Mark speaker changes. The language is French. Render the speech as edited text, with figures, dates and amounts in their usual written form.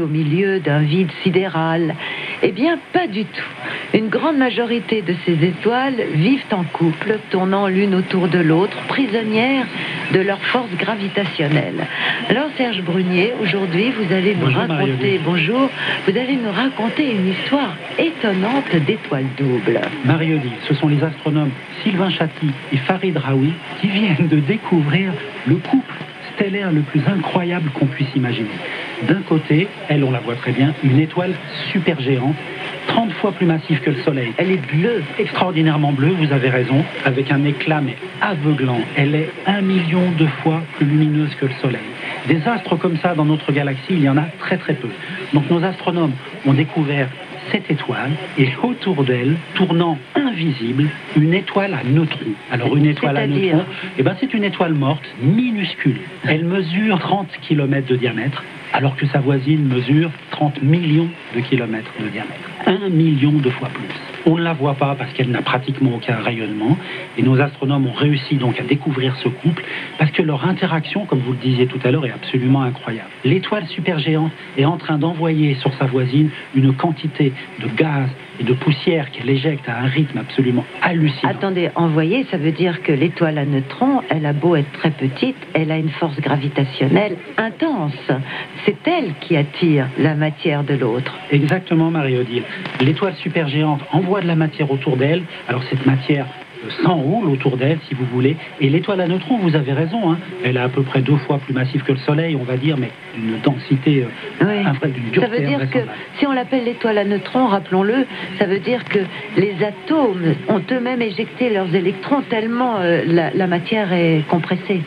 Speaker 1: Au milieu d'un vide sidéral? Eh bien, pas du tout. Une grande majorité de ces étoiles vivent en couple, tournant l'une autour de l'autre, prisonnières de leur force gravitationnelle. Alors, Serge Brunier, aujourd'hui, vous allez nous raconter, vous allez nous raconter une histoire étonnante d'étoiles doubles.
Speaker 2: Marie-Odile, ce sont les astronomes Sylvain Chaty et Farid Raoui qui viennent de découvrir le couple stellaire le plus incroyable qu'on puisse imaginer. D'un côté, elle, on la voit très bien, une étoile super géante, 30 fois plus massive que le Soleil. Elle est bleue, extraordinairement bleue, vous avez raison, avec un éclat mais aveuglant. Elle est 1 million de fois plus lumineuse que le Soleil. Des astres comme ça dans notre galaxie, il y en a très très peu. Donc nos astronomes ont découvert cette étoile et autour d'elle, tournant invisible, une étoile à neutrons. Alors une étoile à neutrons, c'est une étoile morte, minuscule. Elle mesure 30 km de diamètre, alors que sa voisine mesure 30 millions de kilomètres de diamètre. 1 million de fois plus. On ne la voit pas parce qu'elle n'a pratiquement aucun rayonnement. Et nos astronomes ont réussi donc à découvrir ce couple parce que leur interaction, comme vous le disiez tout à l'heure, est absolument incroyable. L'étoile supergéante est en train d'envoyer sur sa voisine une quantité de gaz et de poussière qu'elle éjecte à un rythme absolument hallucinant.
Speaker 1: Attendez, envoyer, ça veut dire que l'étoile à neutrons, elle a beau être très petite, elle a une force gravitationnelle intense. C'est elle qui attire la matière de l'autre.
Speaker 2: Exactement, Marie-Odile. L'étoile supergéante envoie de la matière autour d'elle. Alors cette matière s'enroule autour d'elle, si vous voulez. Et l'étoile à neutrons, vous avez raison, hein, elle est à peu près 2 fois plus massive que le Soleil, on va dire, mais d'une densité, d'une dureté.
Speaker 1: Ça veut dire que, si on l'appelle l'étoile à neutrons, rappelons-le, ça veut dire que les atomes ont eux-mêmes éjecté leurs électrons tellement la matière est compressée.